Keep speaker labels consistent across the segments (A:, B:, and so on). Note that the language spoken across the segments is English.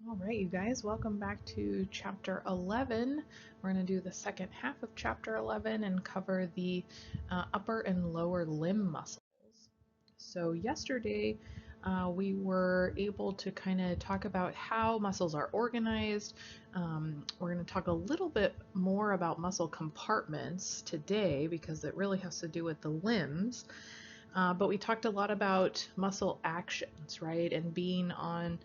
A: All right, you guys, welcome back to chapter 11. We're going to do the second half of chapter 11 and cover the upper and lower limb muscles. So, yesterday we were able to kind of talk about how muscles are organized. We're going to talk a little bit more about muscle compartments today because it really has to do with the limbs. But we talked a lot about muscle actions, right? And being on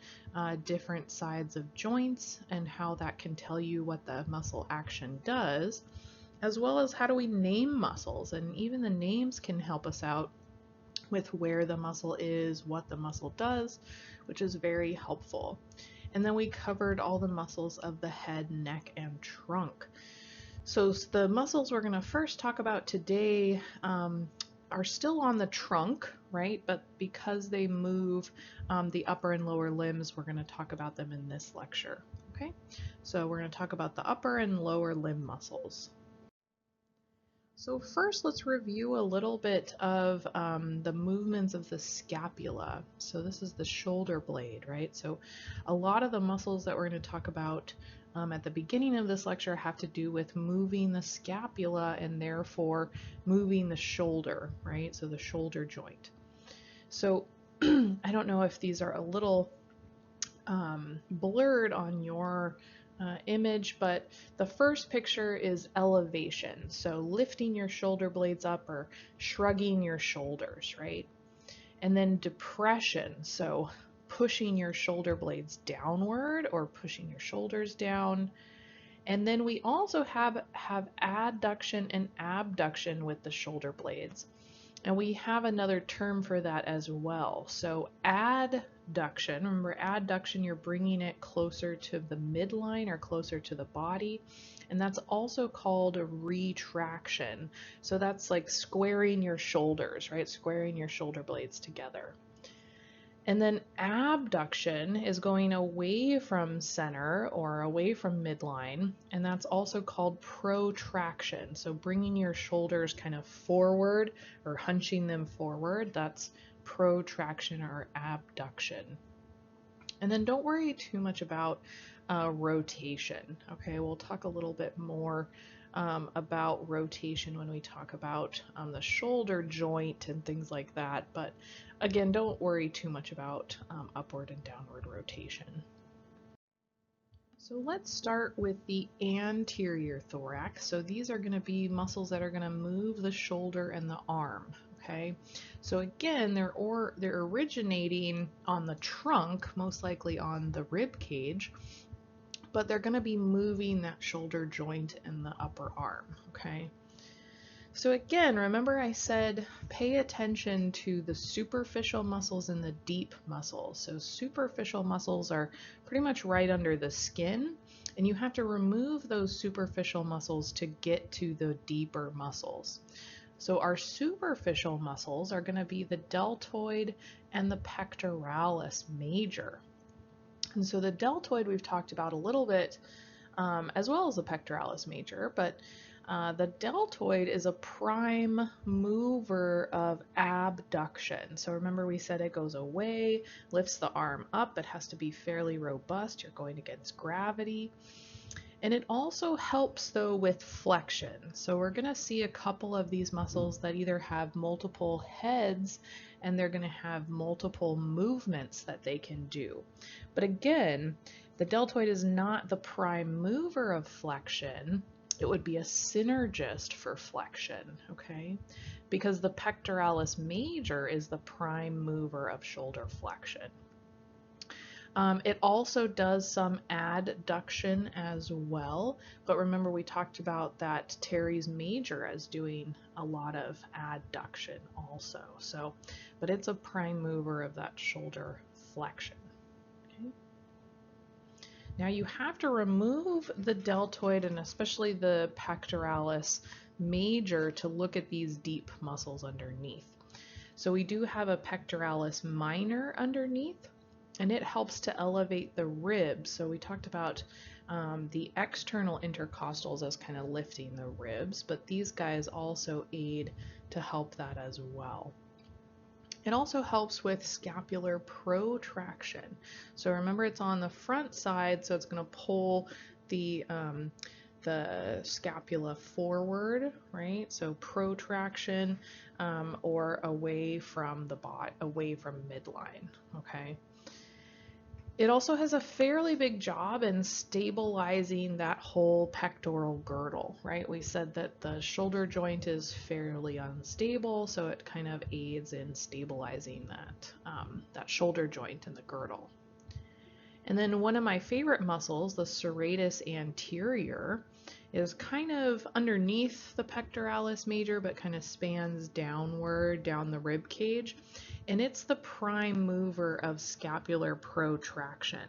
A: different sides of joints and how that can tell you what the muscle action does, as well as how do we name muscles. And even the names can help us out with where the muscle is, what the muscle does, which is very helpful. And then we covered all the muscles of the head, neck, and trunk. So the muscles we're going to first talk about today are still on the trunk, right? But because they move the upper and lower limbs, we're going to talk about them in this lecture, okay? So we're going to talk about the upper and lower limb muscles. So first, let's review a little bit of the movements of the scapula. So this is the shoulder blade, right? So a lot of the muscles that we're going to talk about at the beginning of this lecture have to do with moving the scapula and therefore moving the shoulder, right? So the shoulder joint. So I don't know if these are a little blurred on your image, but the first picture is elevation. So lifting your shoulder blades up or shrugging your shoulders, right? And then depression. So pushing your shoulder blades downward or pushing your shoulders down. And then we also have adduction and abduction with the shoulder blades. And we have another term for that as well. So adduction, remember adduction, you're bringing it closer to the midline or closer to the body. And that's also called a retraction. So that's like squaring your shoulders, right? Squaring your shoulder blades together. And then abduction is going away from center or away from midline, and that's also called protraction. So bringing your shoulders kind of forward or hunching them forward, that's protraction or abduction. And then don't worry too much about rotation. Okay, we'll talk a little bit more about rotation when we talk about the shoulder joint and things like that. But again, don't worry too much about upward and downward rotation. So let's start with the anterior thorax. So these are going to be muscles that are going to move the shoulder and the arm. Okay, so again, they're originating on the trunk, most likely on the rib cage, but they're going to be moving that shoulder joint and the upper arm. Okay. So again, remember I said pay attention to the superficial muscles and the deep muscles. So superficial muscles are pretty much right under the skin, and you have to remove those superficial muscles to get to the deeper muscles. So our superficial muscles are going to be the deltoid and the pectoralis major. And so the deltoid we've talked about a little bit, as well as the pectoralis major, but the deltoid is a prime mover of abduction. So remember we said it goes away, lifts the arm up. It has to be fairly robust. You're going against gravity. And it also helps though with flexion. So we're going to see a couple of these muscles that either have multiple heads and they're going to have multiple movements that they can do. But again, the deltoid is not the prime mover of flexion. It would be a synergist for flexion, okay? Because the pectoralis major is the prime mover of shoulder flexion. It also does some adduction as well, but remember we talked about that teres major as doing a lot of adduction also. So, but it's a prime mover of that shoulder flexion. Okay. Now you have to remove the deltoid and especially the pectoralis major to look at these deep muscles underneath. So we do have a pectoralis minor underneath, and it helps to elevate the ribs. So we talked about the external intercostals as kind of lifting the ribs, but these guys also aid to help that as well. It also helps with scapular protraction. So remember, it's on the front side, so it's going to pull the scapula forward, right? So protraction, or away from the bot, away from midline, okay? It also has a fairly big job in stabilizing that whole pectoral girdle, right? We said that the shoulder joint is fairly unstable, so it kind of aids in stabilizing that shoulder joint and the girdle. And then one of my favorite muscles, the serratus anterior, is kind of underneath the pectoralis major, but kind of spans downward down the rib cage. And it's the prime mover of scapular protraction.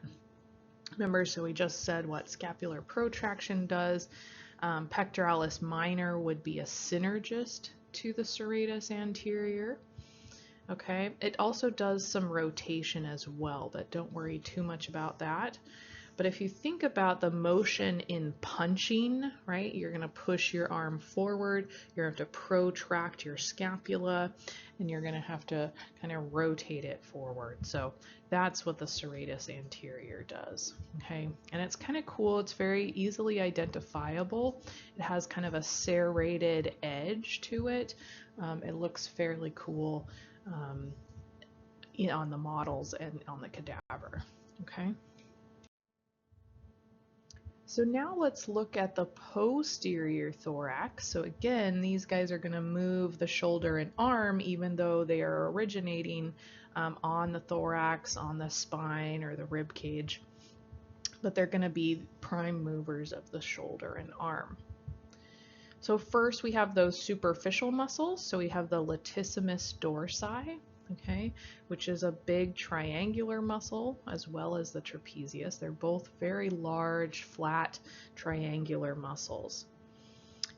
A: Remember, so we just said what scapular protraction does. Pectoralis minor would be a synergist to the serratus anterior. Okay, it also does some rotation as well, but don't worry too much about that. But if you think about the motion in punching, right, you're going to push your arm forward, you're going to have to protract your scapula, and you're going to have to kind of rotate it forward. So that's what the serratus anterior does, okay? And it's kind of cool. It's very easily identifiable. It has kind of a serrated edge to it. It looks fairly cool, on the models and on the cadaver, okay? So now let's look at the posterior thorax. So again, these guys are going to move the shoulder and arm even though they are originating on the thorax, on the spine, or the rib cage, but they're going to be prime movers of the shoulder and arm. So first we have those superficial muscles. So we have the latissimus dorsi, okay, which is a big triangular muscle, as well as the trapezius. They're both very large, flat, triangular muscles.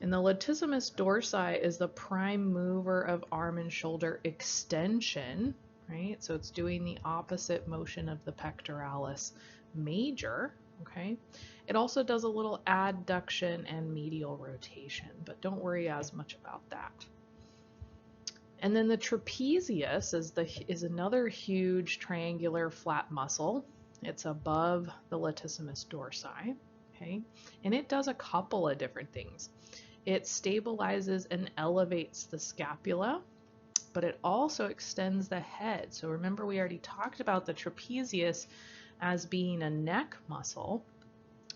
A: And the latissimus dorsi is the prime mover of arm and shoulder extension, right? So it's doing the opposite motion of the pectoralis major, okay? It also does a little adduction and medial rotation, but don't worry as much about that. And then the trapezius is another huge triangular flat muscle. It's above the latissimus dorsi, okay? And it does a couple of different things. It stabilizes and elevates the scapula, but it also extends the head. So remember, we already talked about the trapezius as being a neck muscle.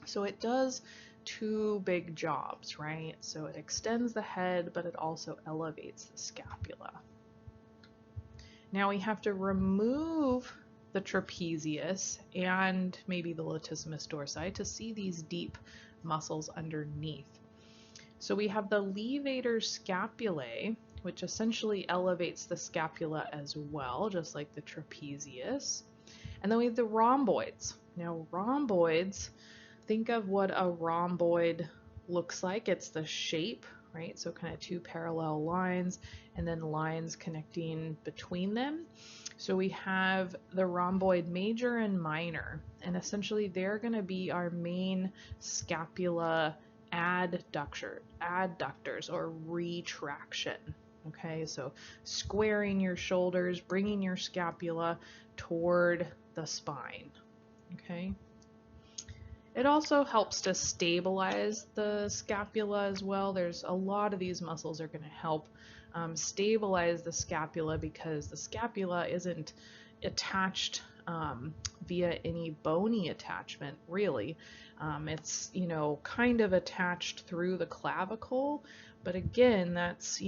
A: So it does two big jobs, right? So it extends the head, but it also elevates the scapula. Now we have to remove the trapezius and maybe the latissimus dorsi to see these deep muscles underneath. So we have the levator scapulae, which essentially elevates the scapula as well, just like the trapezius. And then we have the rhomboids. Now rhomboids, think of what a rhomboid looks like. It's the shape, right? So kind of two parallel lines and then lines connecting between them. So we have the rhomboid major and minor, and essentially they're going to be our main scapula adductors or retraction. Okay, so squaring your shoulders, bringing your scapula toward the spine. Okay. It also helps to stabilize the scapula as well. There's a lot of these muscles are going to help stabilize the scapula because the scapula isn't attached via any bony attachment, really. It's, kind of attached through the clavicle, but again, that's,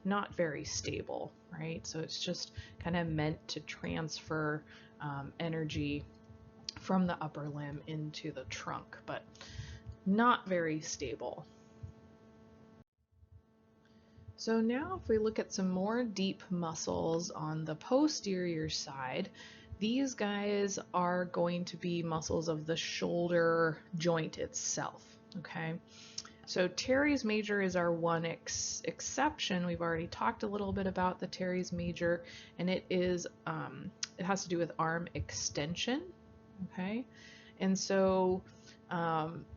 A: not very stable, right? So it's just kind of meant to transfer energy from the upper limb into the trunk, but not very stable. So now if we look at some more deep muscles on the posterior side, these guys are going to be muscles of the shoulder joint itself, okay? So teres major is our one exception. We've already talked a little bit about the teres major, and it is it has to do with arm extension, okay? And so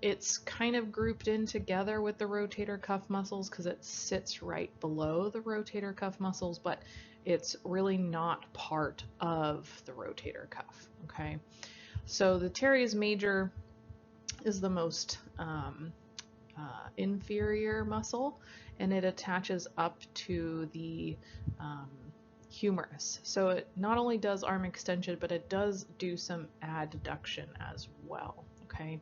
A: it's kind of grouped in together with the rotator cuff muscles because it sits right below the rotator cuff muscles, but it's really not part of the rotator cuff, okay? So the teres major is the most inferior muscle, and it attaches up to the humerus. So it not only does arm extension, but it does do some adduction as well, okay?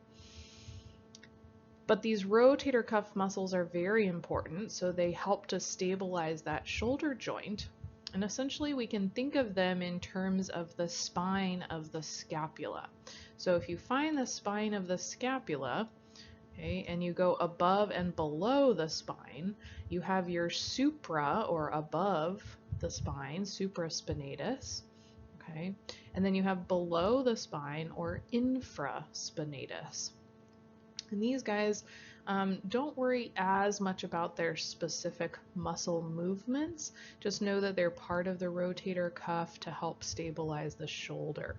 A: But these rotator cuff muscles are very important, so they help to stabilize that shoulder joint. And essentially we can think of them in terms of the spine of the scapula. So if you find the spine of the scapula, okay, and you go above and below the spine, you have your supra, or above the spine, supraspinatus, okay, and then you have below the spine, or infraspinatus. And these guys, don't worry as much about their specific muscle movements. Just know that they're part of the rotator cuff to help stabilize the shoulder.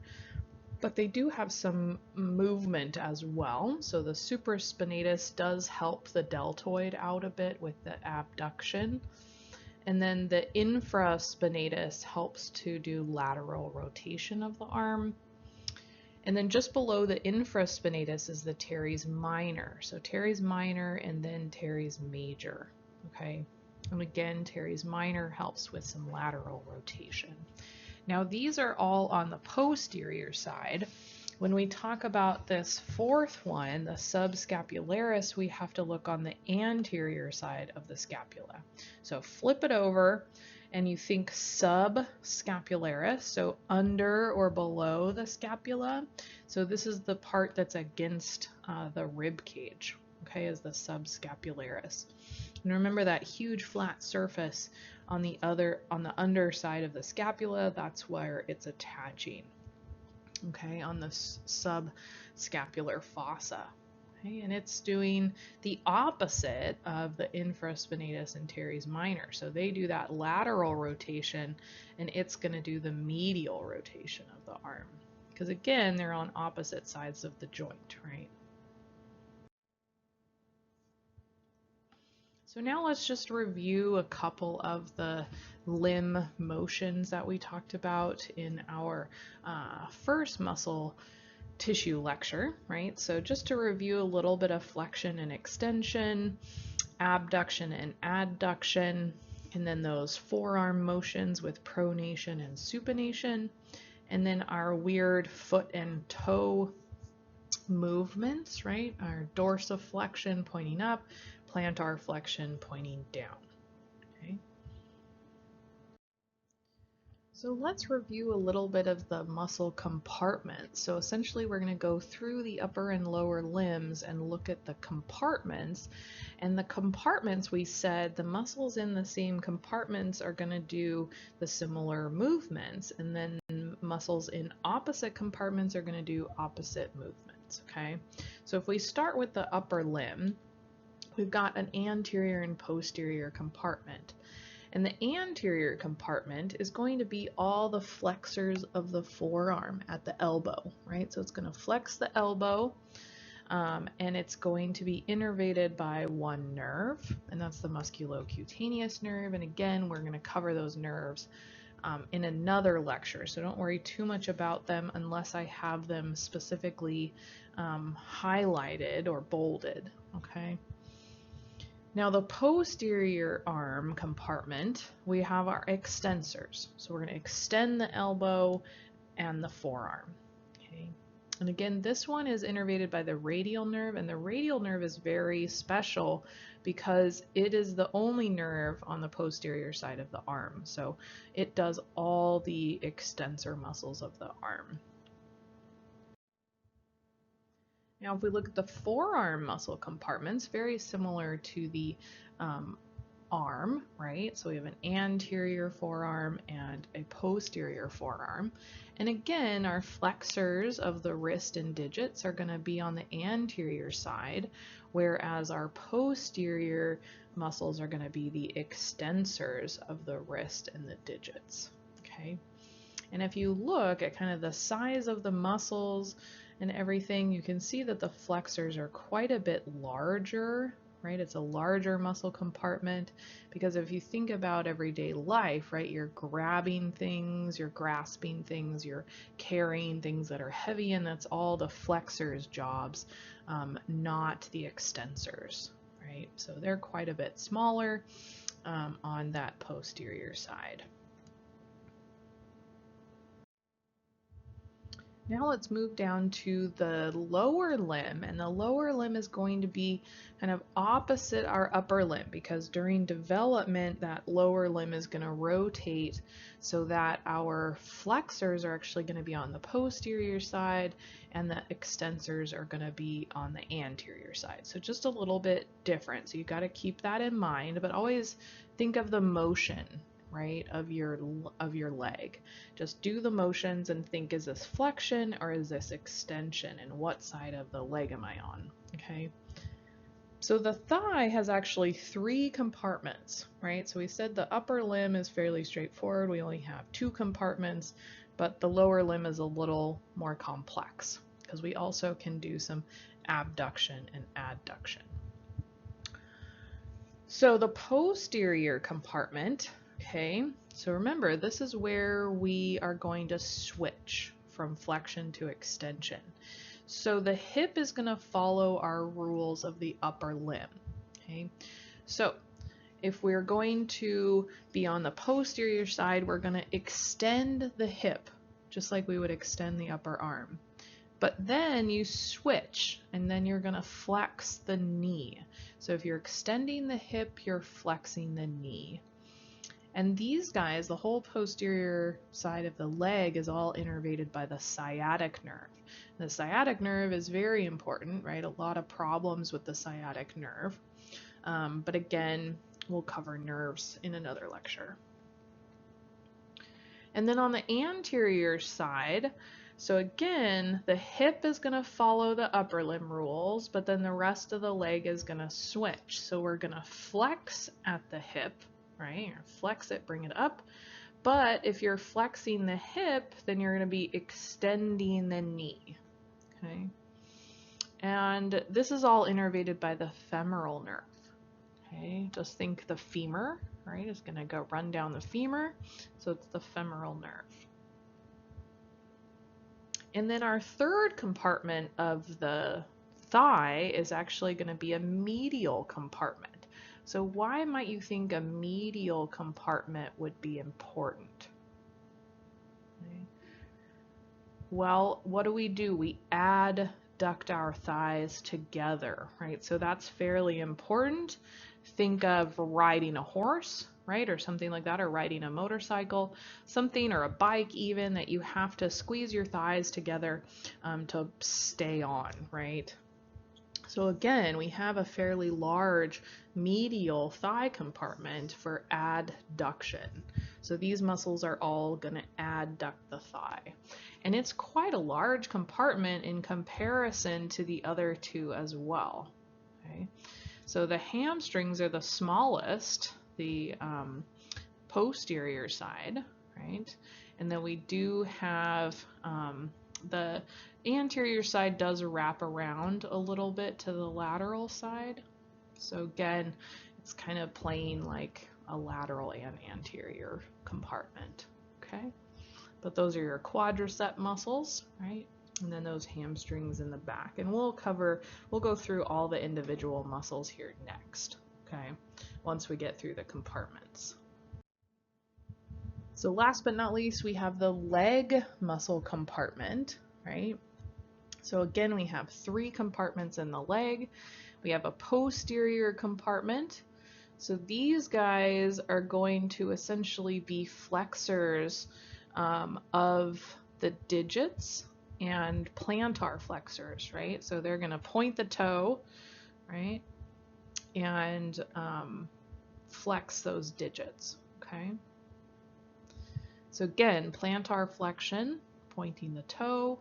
A: But they do have some movement as well. So the supraspinatus does help the deltoid out a bit with the abduction. And then the infraspinatus helps to do lateral rotation of the arm. And then just below the infraspinatus is the teres minor. So teres minor and then teres major, okay? And again, teres minor helps with some lateral rotation. Now these are all on the posterior side. When we talk about this fourth one, the subscapularis, we have to look on the anterior side of the scapula. So flip it over and you think subscapularis, so under or below the scapula. So this is the part that's against the rib cage, okay, is the subscapularis. And remember that huge flat surface on the underside of the scapula, that's where it's attaching, okay, on the subscapular fossa. Okay, and it's doing the opposite of the infraspinatus and teres minor. So they do that lateral rotation, and it's going to do the medial rotation of the arm. Because again, they're on opposite sides of the joint, right? So now let's just review a couple of the limb motions that we talked about in our first muscle tissue lecture, right? So just to review a little bit of flexion and extension, abduction and adduction, and then those forearm motions with pronation and supination, and then our weird foot and toe movements, right? Our dorsiflexion pointing up, plantar flexion pointing down. Okay. So let's review a little bit of the muscle compartments. So essentially we're going to go through the upper and lower limbs and look at the compartments. And the compartments, we said the muscles in the same compartments are going to do the similar movements, and then muscles in opposite compartments are going to do opposite movements, okay? So if we start with the upper limb, we've got an anterior and posterior compartment. And the anterior compartment is going to be all the flexors of the forearm at the elbow, right? So it's going to flex the elbow, and it's going to be innervated by one nerve, and that's the musculocutaneous nerve. And again, we're going to cover those nerves in another lecture, so don't worry too much about them unless I have them specifically highlighted or bolded, okay? Now the posterior arm compartment, we have our extensors. So we're going to extend the elbow and the forearm. Okay. And again, this one is innervated by the radial nerve, and the radial nerve is very special because it is the only nerve on the posterior side of the arm. So it does all the extensor muscles of the arm. Now, if we look at the forearm muscle compartments, very similar to the arm, right? So we have an anterior forearm and a posterior forearm. And again, our flexors of the wrist and digits are going to be on the anterior side, whereas our posterior muscles are going to be the extensors of the wrist and the digits, okay? And if you look at kind of the size of the muscles and everything, you can see that the flexors are quite a bit larger, right? It's a larger muscle compartment because if you think about everyday life, right, you're grabbing things, you're grasping things, you're carrying things that are heavy, and that's all the flexors' jobs, not the extensors, right? So they're quite a bit smaller on that posterior side. Now let's move down to the lower limb, and the lower limb is going to be kind of opposite our upper limb because during development that lower limb is going to rotate so that our flexors are actually going to be on the posterior side and the extensors are going to be on the anterior side. So just a little bit different. So you got to keep that in mind, but always think of the motion, right, of your leg. Just do the motions and think, is this flexion or is this extension, and what side of the leg am I on? Okay, so the thigh has actually 3 compartments, right? So we said the upper limb is fairly straightforward, we only have 2 compartments, but the lower limb is a little more complex because we also can do some abduction and adduction. So the posterior compartment, okay, so remember, this is where we are going to switch from flexion to extension. So the hip is going to follow our rules of the upper limb, okay? So if we're going to be on the posterior side, we're going to extend the hip, just like we would extend the upper arm. But then you switch, and then you're going to flex the knee. So if you're extending the hip, you're flexing the knee. And these guys, the whole posterior side of the leg is all innervated by the sciatic nerve. The sciatic nerve is very important, right? A lot of problems with the sciatic nerve. But again, we'll cover nerves in another lecture. And then on the anterior side, so again, the hip is going to follow the upper limb rules, but then the rest of the leg is going to switch. So we're going to flex at the hip, right? Or flex it, bring it up. But if you're flexing the hip, then you're going to be extending the knee, okay? And this is all innervated by the femoral nerve, okay? Just think the femur, right? Is going to go run down the femur, so it's the femoral nerve. And then our third compartment of the thigh is actually going to be a medial compartment. So why might you think a medial compartment would be important? Okay. Well, what do? We adduct our thighs together, right? So that's fairly important. Think of riding a horse, right? Or something like that, or riding a motorcycle, something, or a bike even, that you have to squeeze your thighs together to stay on, right? So again, we have a fairly large medial thigh compartment for adduction. So these muscles are all going to adduct the thigh. And it's quite a large compartment in comparison to the other two as well. Okay? So the hamstrings are the smallest, the posterior side, right? And then we do have the anterior side does wrap around a little bit to the lateral side. So again, it's kind of playing like a lateral and anterior compartment, okay? But those are your quadricep muscles, right? And then those hamstrings in the back. And we'll go through all the individual muscles here next, okay? Once we get through the compartments. So last but not least, we have the leg muscle compartment, right? So again, we have 3 compartments in the leg. We have a posterior compartment. So these guys are going to essentially be flexors of the digits and plantar flexors, right? So they're going to point the toe, right? And flex those digits, okay? So again, plantar flexion, pointing the toe,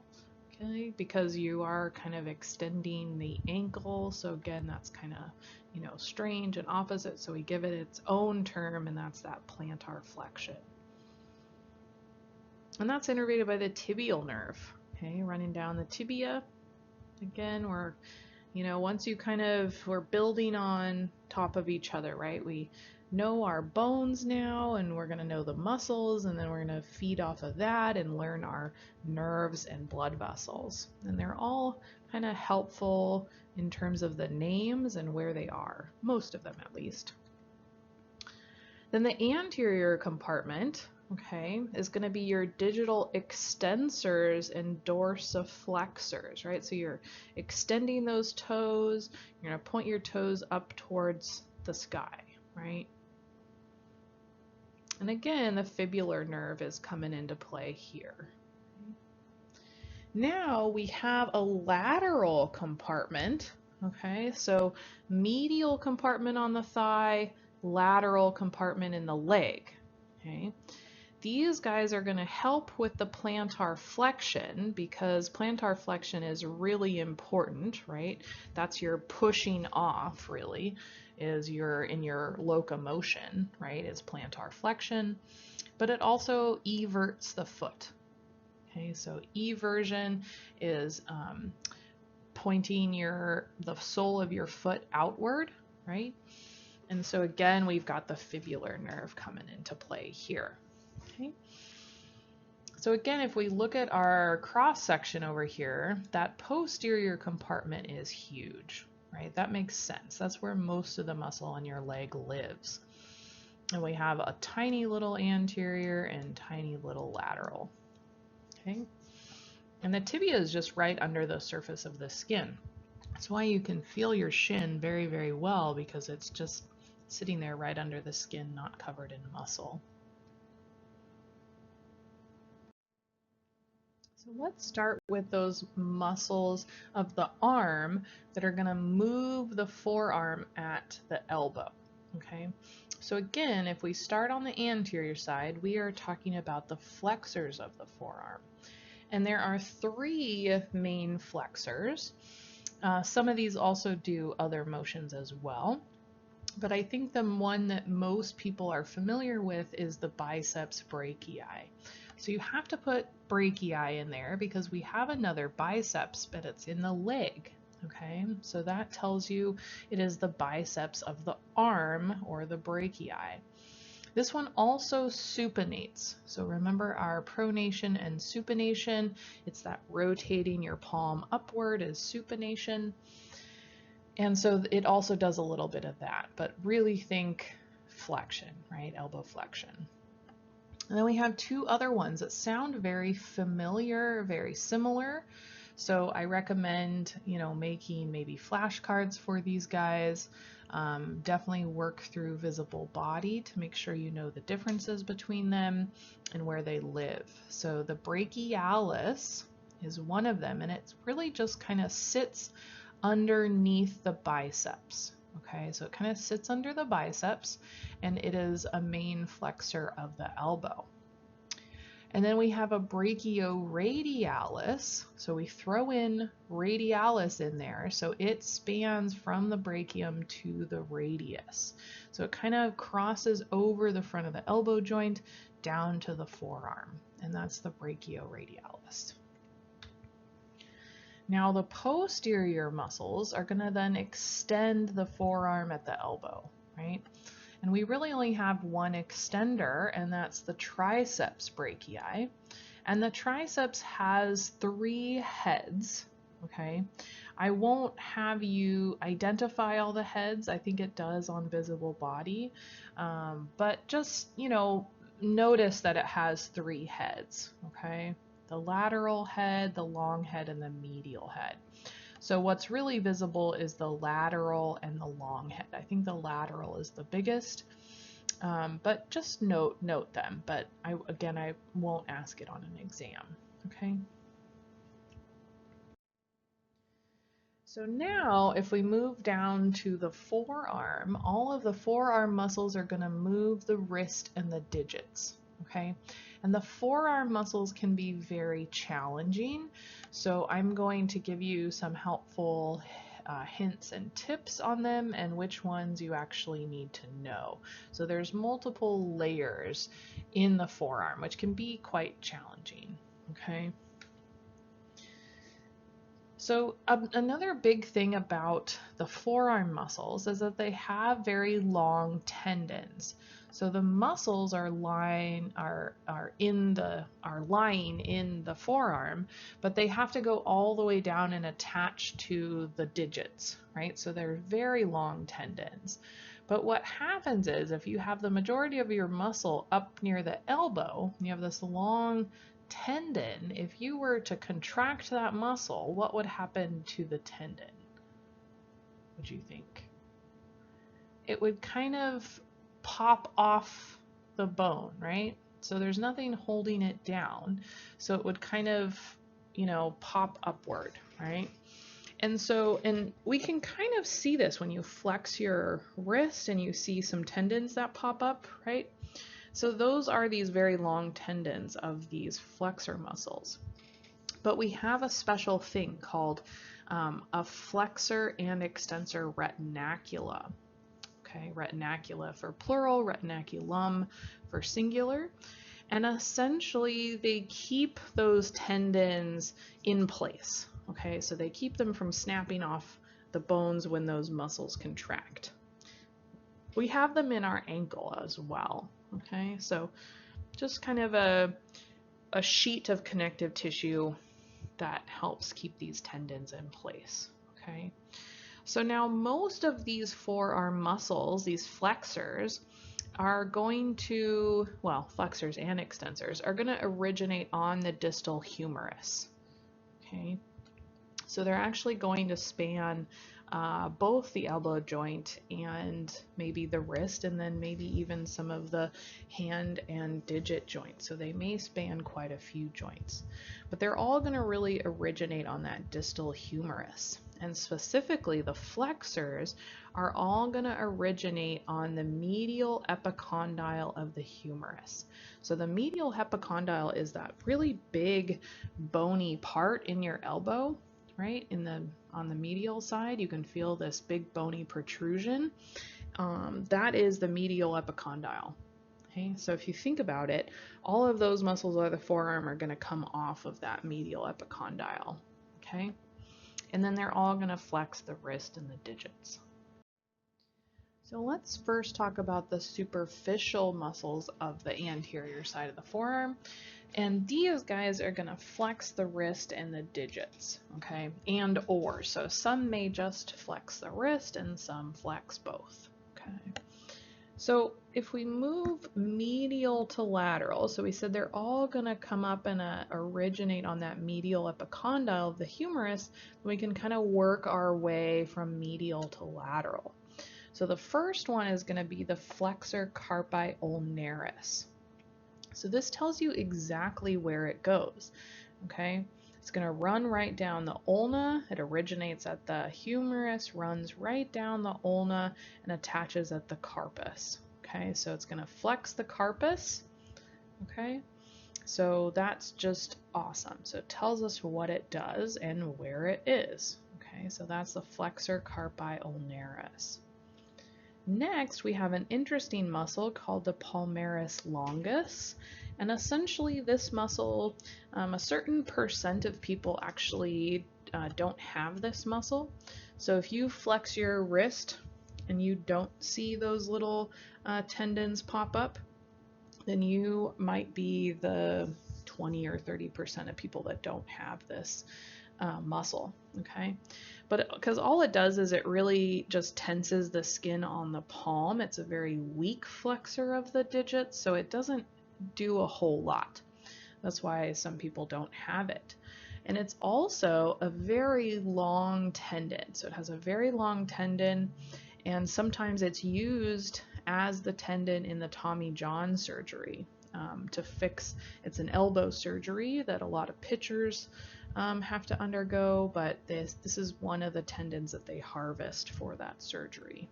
A: okay, because you are kind of extending the ankle. So again, that's kind of, you know, strange and opposite. So we give it its own term, and that's that plantar flexion. And that's innervated by the tibial nerve, okay, running down the tibia. Again, we're, You know, once you kind of, we're building on top of each other, right? We know our bones now, and we're going to know the muscles, and then we're going to feed off of that and learn our nerves and blood vessels. And they're all kind of helpful in terms of the names and where they are, most of them at least. Then the anterior compartment, okay, is going to be your digital extensors and dorsiflexors, right? So you're extending those toes, you're going to point your toes up towards the sky, right? And again, the fibular nerve is coming into play here. Now we have a lateral compartment, okay? So medial compartment on the thigh, lateral compartment in the leg, okay? These guys are going to help with the plantar flexion because plantar flexion is really important, right? That's your pushing off, really, is in your locomotion, right? Is plantar flexion, but it also everts the foot. Okay, so eversion is pointing the sole of your foot outward, right? And so again, we've got the fibular nerve coming into play here. Okay. So again, if we look at our cross section over here, that posterior compartment is huge, right? That makes sense. That's where most of the muscle on your leg lives. And we have a tiny little anterior and tiny little lateral. Okay. And the tibia is just right under the surface of the skin. That's why you can feel your shin very, very well, because it's just sitting there right under the skin, not covered in muscle. So let's start with those muscles of the arm that are going to move the forearm at the elbow. Okay, so again, if we start on the anterior side, we are talking about the flexors of the forearm. And there are 3 main flexors. Some of these also do other motions as well. But I think the one that most people are familiar with is the biceps brachii. So you have to put brachii in there because we have another biceps, but it's in the leg. Okay, so that tells you it is the biceps of the arm, or the brachii. This one also supinates. So remember our pronation and supination. It's that rotating your palm upward is supination. And so it also does a little bit of that, but really think flexion, right? Elbow flexion. And then we have 2 other ones that sound very familiar, very similar. So I recommend, making maybe flashcards for these guys. Definitely work through visible body to make sure you know the differences between them and where they live. So the brachialis is one of them, and it really just kind of sits underneath the biceps. Okay, so it kind of sits under the biceps, and it is a main flexor of the elbow. And then we have a brachioradialis. So we throw in radialis in there. So it spans from the brachium to the radius. So it kind of crosses over the front of the elbow joint down to the forearm. And that's the brachioradialis. Now the posterior muscles are going to then extend the forearm at the elbow, right? And we really only have one extender, and that's the triceps brachii. And the triceps has 3 heads, okay? I won't have you identify all the heads. I think it does on visible body. But just, notice that it has 3 heads, okay? The lateral head, the long head, and the medial head. So what's really visible is the lateral and the long head. I think the lateral is the biggest, but just note them. But I won't ask it on an exam, okay? So now if we move down to the forearm, all of the forearm muscles are going to move the wrist and the digits, okay? And the forearm muscles can be very challenging. So I'm going to give you some helpful hints and tips on them and which ones you actually need to know. So there's multiple layers in the forearm, which can be quite challenging, okay? So another big thing about the forearm muscles is that they have very long tendons. So the muscles are lying in the forearm, but they have to go all the way down and attach to the digits, right? So they're very long tendons. But what happens is if you have the majority of your muscle up near the elbow, you have this long tendon, if you were to contract that muscle, what would happen to the tendon? What do you think? It would kind of pop off the bone, right? So there's nothing holding it down. So it would kind of, pop upward, right? And so, and we can kind of see this when you flex your wrist and you see some tendons that pop up, right? So those are these very long tendons of these flexor muscles. But we have a special thing called a flexor and extensor retinacula. Okay, retinacula for plural, retinaculum for singular. And essentially they keep those tendons in place. Okay, so they keep them from snapping off the bones when those muscles contract. We have them in our ankle as well. Okay, so just kind of a sheet of connective tissue that helps keep these tendons in place. Okay, so now most of these forearm muscles, these flexors, are going to, well, flexors and extensors are going to originate on the distal humerus. Okay, so they're actually going to span both the elbow joint and maybe the wrist, and then maybe even some of the hand and digit joints. So they may span quite a few joints, but they're all going to really originate on that distal humerus. And specifically, the flexors are all going to originate on the medial epicondyle of the humerus. So the medial epicondyle is that really big bony part in your elbow, right? On the medial side, you can feel this big bony protrusion. That is the medial epicondyle. Okay, so if you think about it, all of those muscles of the forearm are going to come off of that medial epicondyle. Okay, and then they're all going to flex the wrist and the digits. So let's first talk about the superficial muscles of the anterior side of the forearm. And these guys are going to flex the wrist and the digits, okay, and or. So some may just flex the wrist and some flex both, okay. So if we move medial to lateral, so we said they're all going to come up and originate on that medial epicondyle of the humerus, we can kind of work our way from medial to lateral. So the first one is going to be the flexor carpi ulnaris. So this tells you exactly where it goes, okay? It's going to run right down the ulna. It originates at the humerus, runs right down the ulna, and attaches at the carpus, okay? So it's going to flex the carpus, okay? So that's just awesome. So it tells us what it does and where it is, okay? So that's the flexor carpi ulnaris. Next, we have an interesting muscle called the palmaris longus, and essentially this muscle, a certain percent of people actually don't have this muscle. So if you flex your wrist and you don't see those little tendons pop up, then you might be the 20 or 30% of people that don't have this muscle, okay? But because all it does is it really just tenses the skin on the palm. It's a very weak flexor of the digits, so it doesn't do a whole lot. That's why some people don't have it. And it's also a very long tendon. So it has a very long tendon, and sometimes it's used as the tendon in the Tommy John surgery to fix. It's an elbow surgery that a lot of pitchers have to undergo, but this is one of the tendons that they harvest for that surgery.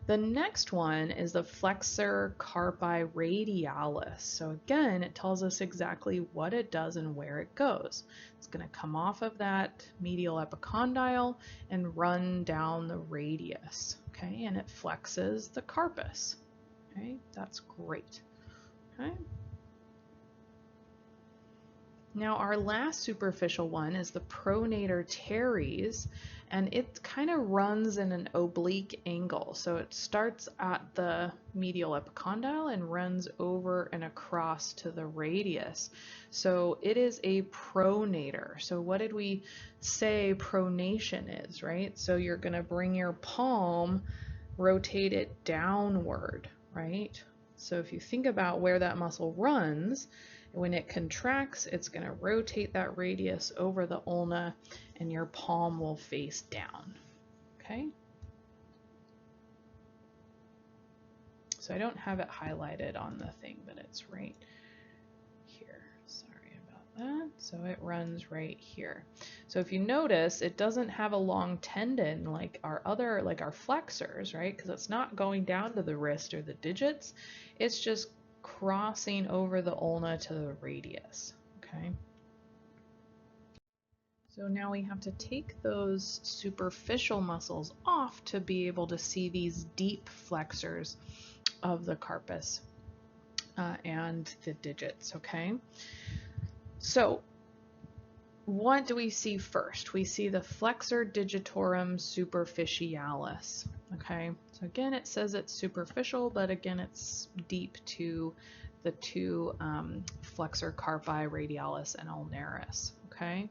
A: The next one is the flexor carpi radialis. So again, it tells us exactly what it does and where it goes. It's going to come off of that medial epicondyle and run down the radius, okay, and it flexes the carpus. Okay, that's great. Okay. Now our last superficial one is the pronator teres, and it kind of runs in an oblique angle. So it starts at the medial epicondyle and runs over and across to the radius. So it is a pronator. So what did we say pronation is, right? So you're going to bring your palm, rotate it downward, right? So if you think about where that muscle runs, when it contracts, it's going to rotate that radius over the ulna and your palm will face down. Okay? So I don't have it highlighted on the thing, but it's right here. Sorry about that. So it runs right here. So if you notice, it doesn't have a long tendon like our flexors, right? Because it's not going down to the wrist or the digits. It's just crossing over the ulna to the radius. Okay. So now we have to take those superficial muscles off to be able to see these deep flexors of the carpus and the digits. Okay. So what do we see first? We see the flexor digitorum superficialis. Okay, so again, it says it's superficial, but again, it's deep to the two flexor carpi radialis and ulnaris. Okay,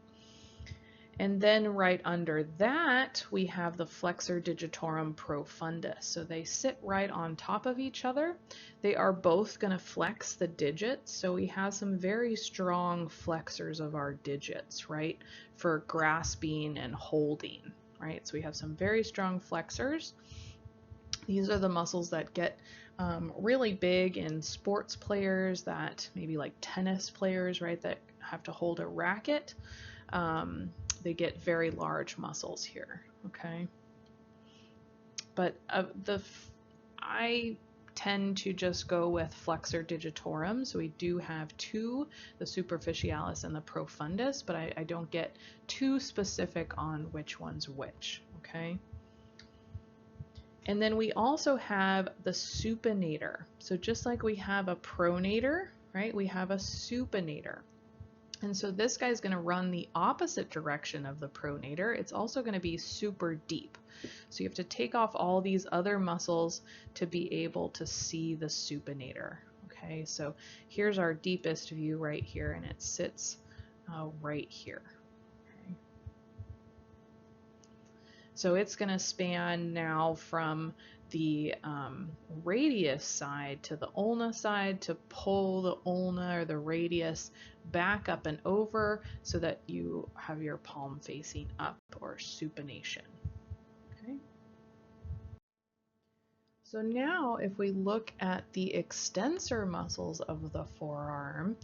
A: and then right under that, we have the flexor digitorum profundus. So they sit right on top of each other. They are both going to flex the digits. So we have some very strong flexors of our digits, right, for grasping and holding, right? So we have some very strong flexors. These are the muscles that get really big in sports players, that maybe like tennis players, right, that have to hold a racket. They get very large muscles here, okay? But I tend to just go with flexor digitorum. So we do have two, the superficialis and the profundus, but I don't get too specific on which one's which, okay? And then we also have the supinator. So just like we have a pronator, right, we have a supinator. And so this guy's going to run the opposite direction of the pronator. It's also going to be super deep. So you have to take off all these other muscles to be able to see the supinator. Okay, so here's our deepest view right here, and it sits right here. Okay. So it's going to span now from the radius side to the ulna side to pull the ulna or the radius back up and over so that you have your palm facing up, or supination. Okay. So now if we look at the extensor muscles of the forearm,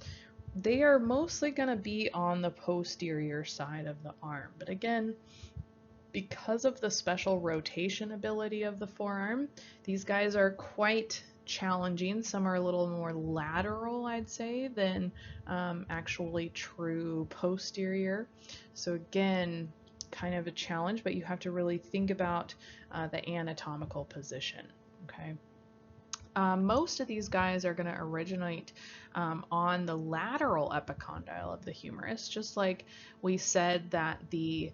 A: they are mostly going to be on the posterior side of the arm. But again, because of the special rotation ability of the forearm, these guys are quite challenging. Some are a little more lateral, I'd say, than actually true posterior. So again, kind of a challenge, but you have to really think about the anatomical position. Okay. Most of these guys are going to originate on the lateral epicondyle of the humerus, just like we said that the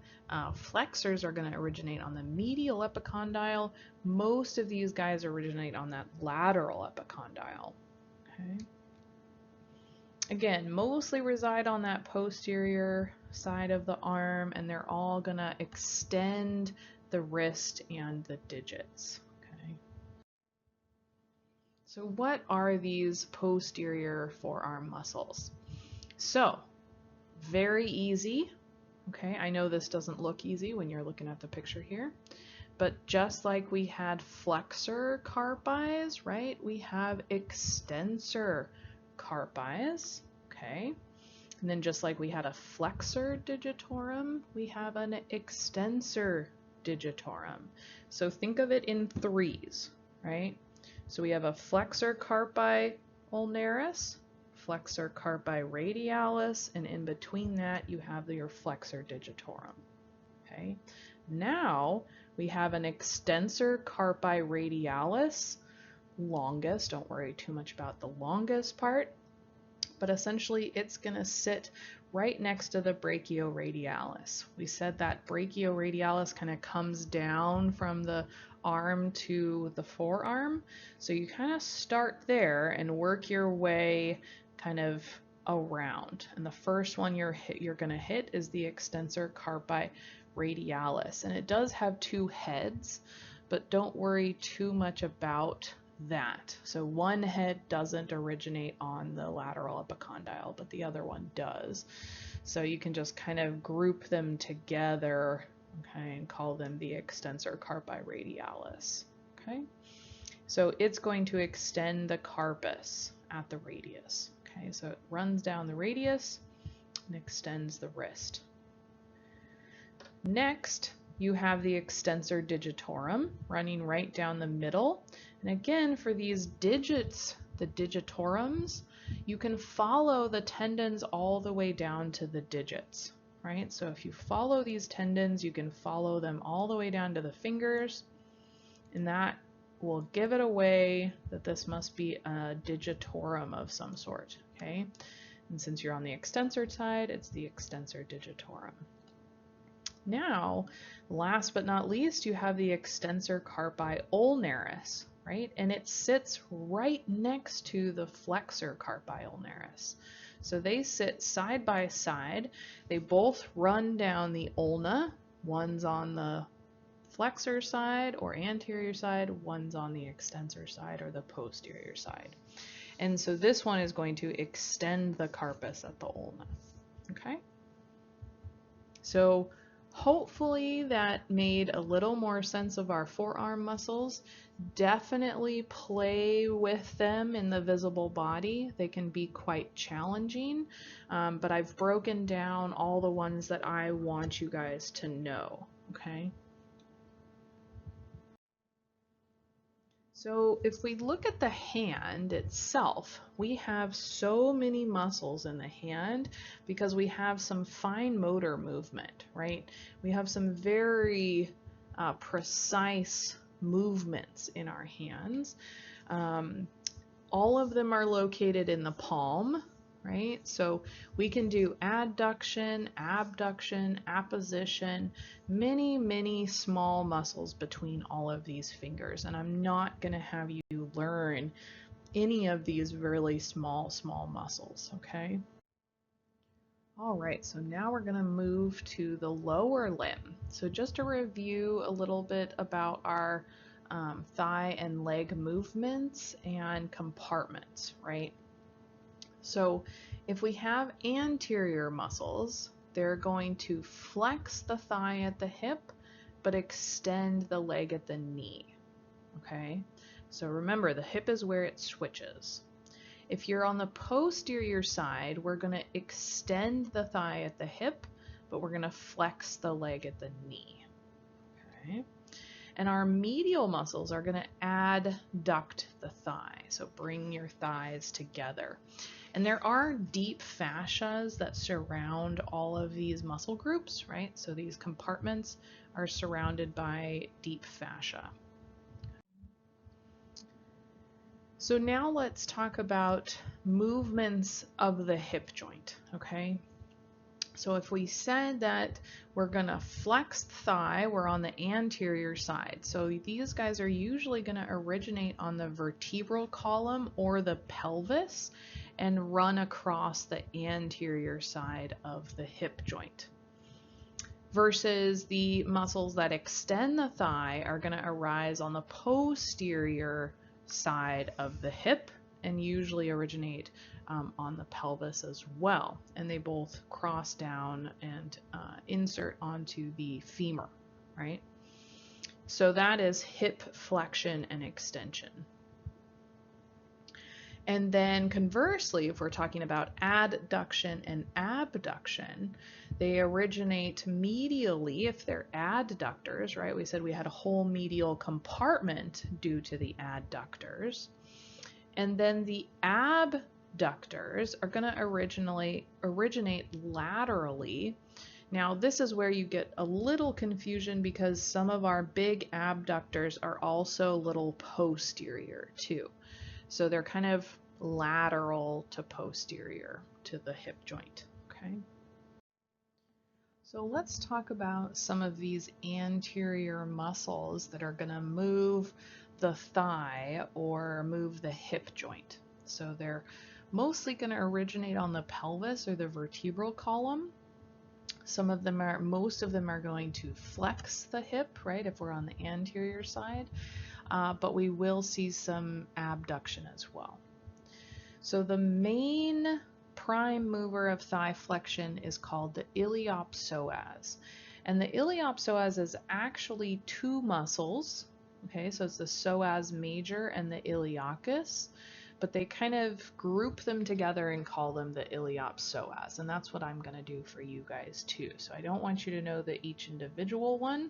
A: flexors are going to originate on the medial epicondyle. Most of these guys originate on that lateral epicondyle. Okay. Again, mostly reside on that posterior side of the arm, and they're all going to extend the wrist and the digits. So what are these posterior forearm muscles? So very easy. Okay, I know this doesn't look easy when you're looking at the picture here, but just like we had flexor carpis, right, we have extensor carpis. Okay, and then just like we had a flexor digitorum, we have an extensor digitorum. So think of it in threes, right? So we have a flexor carpi ulnaris, flexor carpi radialis, and in between that you have your flexor digitorum. Okay. Now we have an extensor carpi radialis, longest. Don't worry too much about the longest part. but essentially it's going to sit right next to the brachioradialis. We said that brachioradialis kind of comes down from the arm to the forearm. So you kind of start there and work your way kind of around. And the first one you're going to hit is the extensor carpi radialis. And it does have two heads, but don't worry too much about that. So one head doesn't originate on the lateral epicondyle, but the other one does. So you can just kind of group them together, okay, and call them the extensor carpi radialis. Okay, so it's going to extend the carpus at the radius. Okay, so it runs down the radius and extends the wrist. Next, you have the extensor digitorum running right down the middle. And again, for these digits, the digitorums, you can follow the tendons all the way down to the digits, right? So if you follow these tendons, you can follow them all the way down to the fingers, and that will give it away that this must be a digitorum of some sort, okay? And since you're on the extensor side, it's the extensor digitorum. Now, last but not least, you have the extensor carpi ulnaris, right? And it sits right next to the flexor carpi ulnaris. So they sit side by side. They both run down the ulna. One's on the flexor side or anterior side, one's on the extensor side or the posterior side. And so this one is going to extend the carpus at the ulna, okay? So hopefully that made a little more sense of our forearm muscles. Definitely play with them in the visible body. They can be quite challenging, but I've broken down all the ones that I want you guys to know, okay? So if we look at the hand itself, we have so many muscles in the hand because we have some fine motor movement, right? We have some very precise movements in our hands. All of them are located in the palm, right? So we can do adduction, abduction, apposition, many small muscles between all of these fingers. And I'm not going to have you learn any of these really small muscles, okay? All right, so now we're going to move to the lower limb. So just to review a little bit about our thigh and leg movements and compartments, right? So if we have anterior muscles, they're going to flex the thigh at the hip, but extend the leg at the knee, okay? So remember, the hip is where it switches. If you're on the posterior side, we're going to extend the thigh at the hip, but we're going to flex the leg at the knee, okay? And our medial muscles are going to adduct the thigh, so bring your thighs together. And there are deep fascias that surround all of these muscle groups, right? So these compartments are surrounded by deep fascia. So now let's talk about movements of the hip joint, okay? So if we said that we're going to flex the thigh, we're on the anterior side. So these guys are usually going to originate on the vertebral column or the pelvis and run across the anterior side of the hip joint. Versus the muscles that extend the thigh are going to arise on the posterior side of the hip and usually originate on the pelvis as well. And they both cross down and insert onto the femur, right? So that is hip flexion and extension. And then conversely, if we're talking about adduction and abduction, they originate medially if they're adductors, right? We said we had a whole medial compartment due to the adductors. And then the abductors are going to originate laterally. Now, this is where you get a little confusion because some of our big abductors are also a little posterior too. So they're kind of lateral to posterior to the hip joint, okay? So let's talk about some of these anterior muscles that are going to move the thigh or move the hip joint. So they're mostly going to originate on the pelvis or the vertebral column. Most of them are going to flex the hip, right, if we're on the anterior side, but we will see some abduction as well. So the main prime mover of thigh flexion is called the iliopsoas. And the iliopsoas is actually two muscles, okay, so it's the psoas major and the iliacus, but they kind of group them together and call them the iliopsoas, and that's what I'm going to do for you guys too. So I don't want you to know each individual one,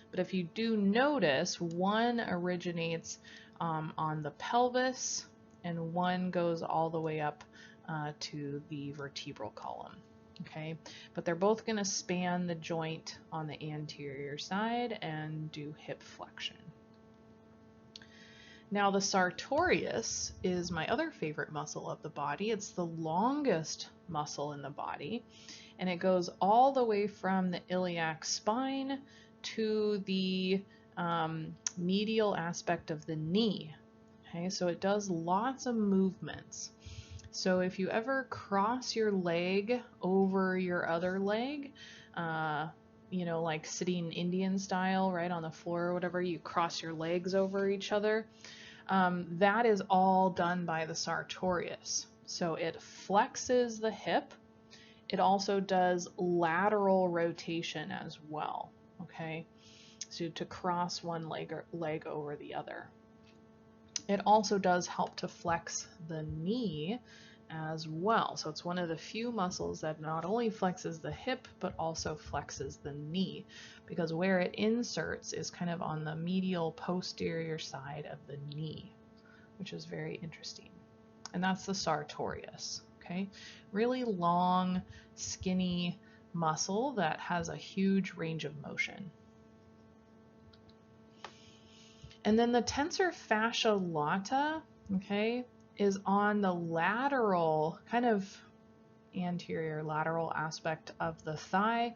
A: but if you do notice, one originates on the pelvis, and one goes all the way up to the vertebral column, okay? But they're both going to span the joint on the anterior side and do hip flexion. Now the sartorius is my other favorite muscle of the body. It's the longest muscle in the body, and it goes all the way from the iliac spine to the medial aspect of the knee. Okay, so it does lots of movements. So if you ever cross your leg over your other leg, you know, like sitting Indian style, right, on the floor or whatever, you cross your legs over each other, that is all done by the sartorius. So it flexes the hip. It also does lateral rotation as well, okay, so to cross one leg over the other. It also does help to flex the knee as well. So it's one of the few muscles that not only flexes the hip, but also flexes the knee, because where it inserts is kind of on the medial posterior side of the knee, which is very interesting. And that's the sartorius, okay? Really long, skinny muscle that has a huge range of motion. And then the tensor fascia lata, okay, is on the lateral, kind of anterior lateral aspect of the thigh.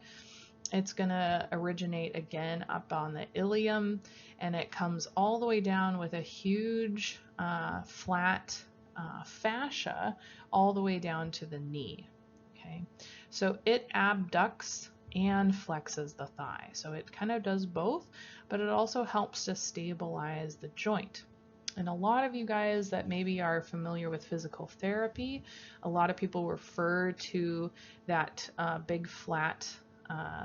A: It's going to originate again up on the ilium, and it comes all the way down with a huge flat fascia all the way down to the knee. Okay, so it abducts and flexes the thigh. So it kind of does both, but it also helps to stabilize the joint. And a lot of you guys that maybe are familiar with physical therapy, a lot of people refer to that big flat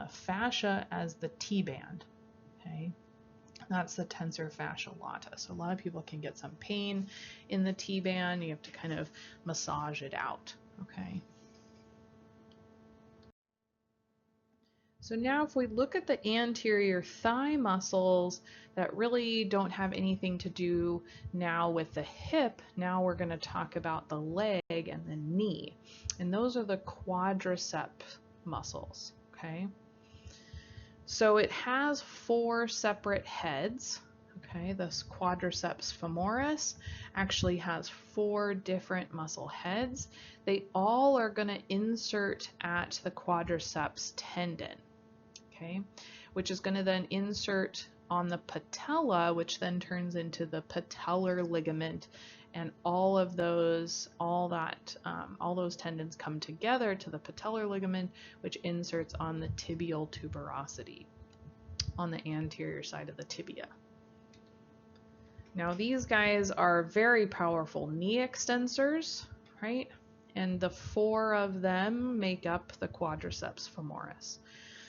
A: fascia as the T-band, okay? That's the tensor fascia lata. So a lot of people can get some pain in the T-band. You have to kind of massage it out, okay? So now if we look at the anterior thigh muscles that really don't have anything to do now with the hip, now we're going to talk about the leg and the knee. And those are the quadriceps muscles, okay? So it has 4 separate heads, okay? This quadriceps femoris actually has 4 different muscle heads. They all are going to insert at the quadriceps tendon, okay, which is going to then insert on the patella, which then turns into the patellar ligament, and all those tendons come together to the patellar ligament, which inserts on the tibial tuberosity, on the anterior side of the tibia. Now these guys are very powerful knee extensors, right? And the 4 of them make up the quadriceps femoris.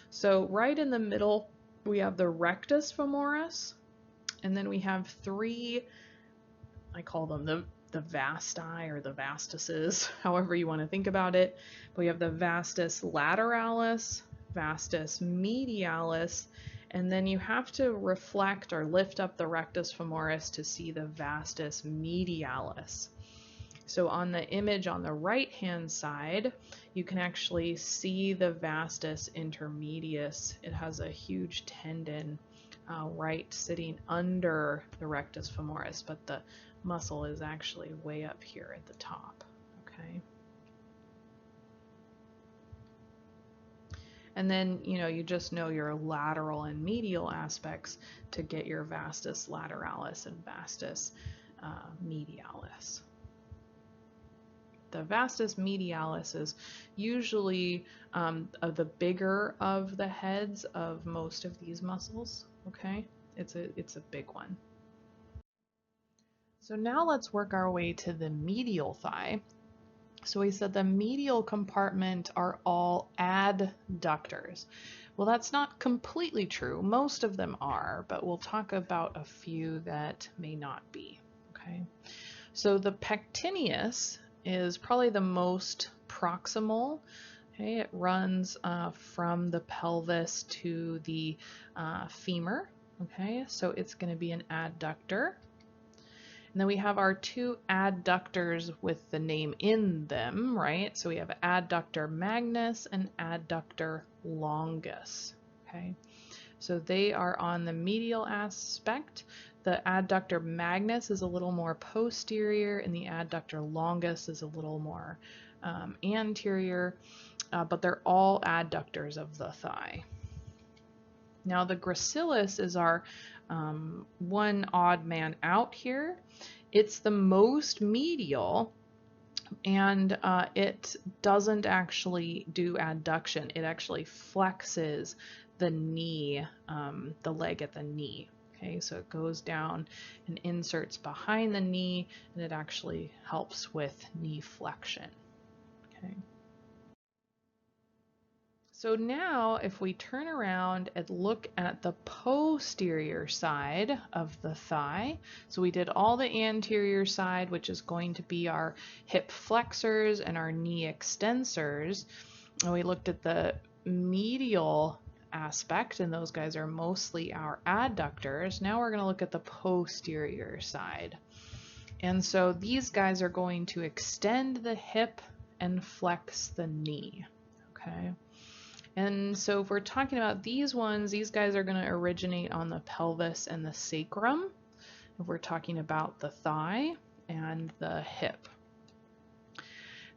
A: So right in the middle, we have the rectus femoris, and then we have 3, I call them the vasti or the vastuses, however you want to think about it. We have the vastus lateralis, vastus medialis, and then you have to reflect or lift up the rectus femoris to see the vastus medialis. So on the image on the right-hand side, you can actually see the vastus intermedius. It has a huge tendon right sitting under the rectus femoris, but the muscle is actually way up here at the top, okay? And then, you just know your lateral and medial aspects to get your vastus lateralis and vastus medialis. The vastus medialis is usually the bigger of the heads of most of these muscles, okay? It's a big one. So now let's work our way to the medial thigh. So we said the medial compartment are all adductors. Well, that's not completely true. Most of them are, but we'll talk about a few that may not be, okay? So the pectineus is probably the most proximal. Okay, it runs from the pelvis to the femur. Okay, so it's going to be an adductor. And then we have our two adductors with the name in them, right? So we have adductor magnus and adductor longus. Okay, so they are on the medial aspect. The adductor magnus is a little more posterior, and the adductor longus is a little more anterior, but they're all adductors of the thigh. Now the gracilis is our one odd man out here. It's the most medial, and it doesn't actually do adduction. It actually flexes the knee, the leg at the knee. Okay, so it goes down and inserts behind the knee, and it actually helps with knee flexion. Okay. So now if we turn around and look at the posterior side of the thigh, so we did all the anterior side, which is going to be our hip flexors and our knee extensors, and we looked at the medial aspect, and those guys are mostly our adductors. Now we're going to look at the posterior side. And so these guys are going to extend the hip and flex the knee. Okay. And so if we're talking about these ones, these guys are going to originate on the pelvis and the sacrum. If we're talking about the thigh and the hip.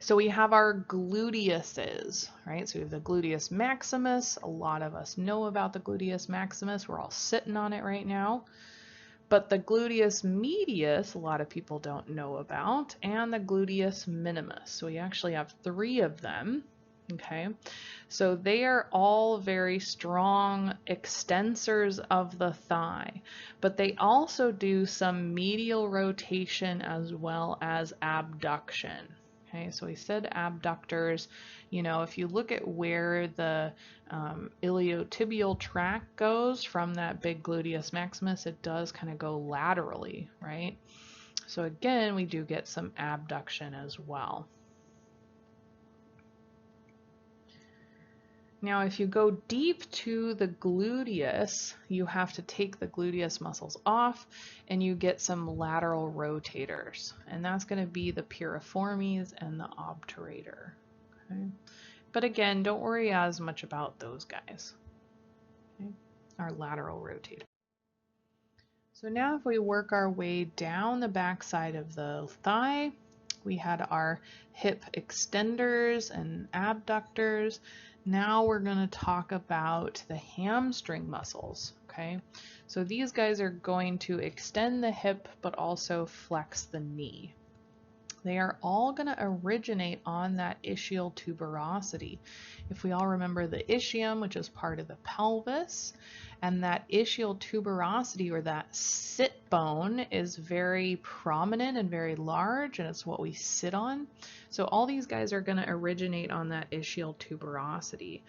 A: So we have our gluteuses, right? So we have the gluteus maximus. A lot of us know about the gluteus maximus. We're all sitting on it right now. But the gluteus medius, a lot of people don't know about, and the gluteus minimus. So we actually have three of them. Okay, so they are all very strong extensors of the thigh, but they also do some medial rotation as well as abduction. Okay, so we said abductors. If you look at where the iliotibial tract goes from that big gluteus maximus, it does kind of go laterally, right? So again, we do get some abduction as well. Now, if you go deep to the gluteus, you have to take the gluteus muscles off, and you get some lateral rotators, and that's going to be the piriformes and the obturator. Okay? But again, don't worry as much about those guys. Okay? Our lateral rotator. So now if we work our way down the back side of the thigh, we had our hip extenders and abductors. Now we're going to talk about the hamstring muscles, okay? So these guys are going to extend the hip but also flex the knee. They are all going to originate on that ischial tuberosity. If we all remember the ischium, which is part of the pelvis, and that ischial tuberosity, or that sit bone, is very prominent and very large, and it's what we sit on. So all these guys are going to originate on that ischial tuberosity.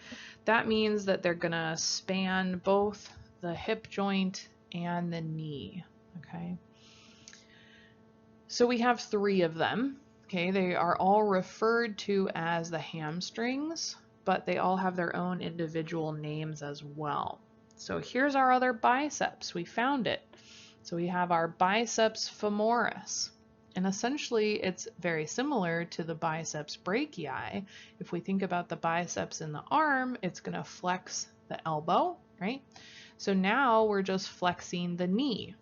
A: That means that they're going to span both the hip joint and the knee, okay? So we have three of them, okay? They are all referred to as the hamstrings, but they all have their own individual names as well. So here's our other biceps. We found it. So we have our biceps femoris. And essentially, it's very similar to the biceps brachii. If we think about the biceps in the arm, it's going to flex the elbow, right? So now we're just flexing the knee.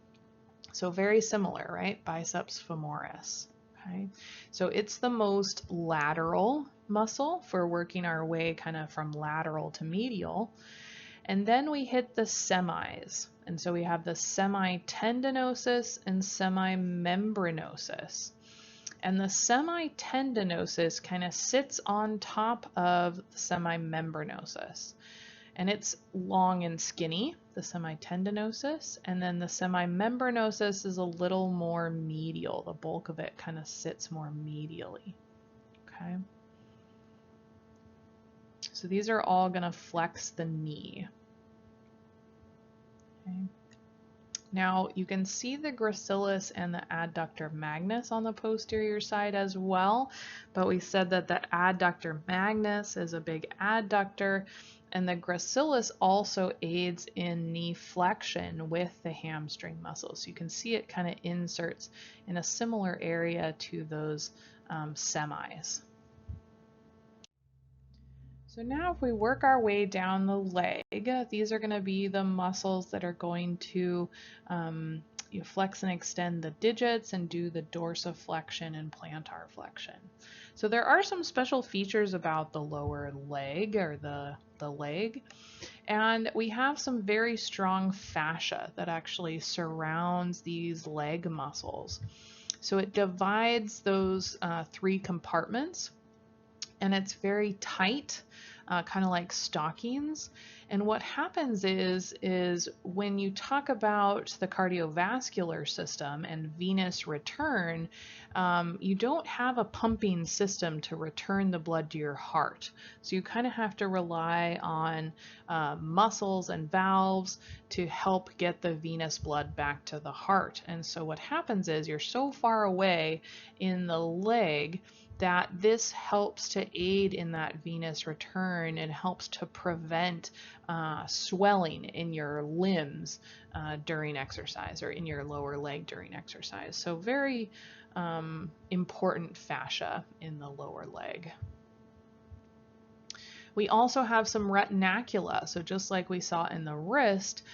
A: So very similar, right? Biceps femoris. Okay, so it's the most lateral muscle for working our way kind of from lateral to medial. And then we hit the semis. And so we have the semitendinosus and semimembranosus. And the semitendinosus kind of sits on top of the semimembranosus. And it's long and skinny, the semitendinosus, and then the semimembranosus is a little more medial. The bulk of it kind of sits more medially. Okay. So these are all going to flex the knee. Okay. Now you can see the gracilis and the adductor magnus on the posterior side as well, but we said that the adductor magnus is a big adductor, and the gracilis also aids in knee flexion with the hamstring muscles. So you can see it kind of inserts in a similar area to those semis. So now if we work our way down the leg, these are going to be the muscles that are going to flex and extend the digits and do the dorsiflexion and plantar flexion. So there are some special features about the lower leg or the leg, and we have some very strong fascia that actually surrounds these leg muscles. So it divides those 3 compartments, and it's very tight, kind of like stockings. And what happens is when you talk about the cardiovascular system and venous return, you don't have a pumping system to return the blood to your heart. So you kind of have to rely on muscles and valves to help get the venous blood back to the heart. And so what happens is you're so far away in the leg that this helps to aid in that venous return and helps to prevent swelling in your limbs during exercise, or in your lower leg during exercise. So very important fascia in the lower leg. We also have some retinacula. So just like we saw in the wrist,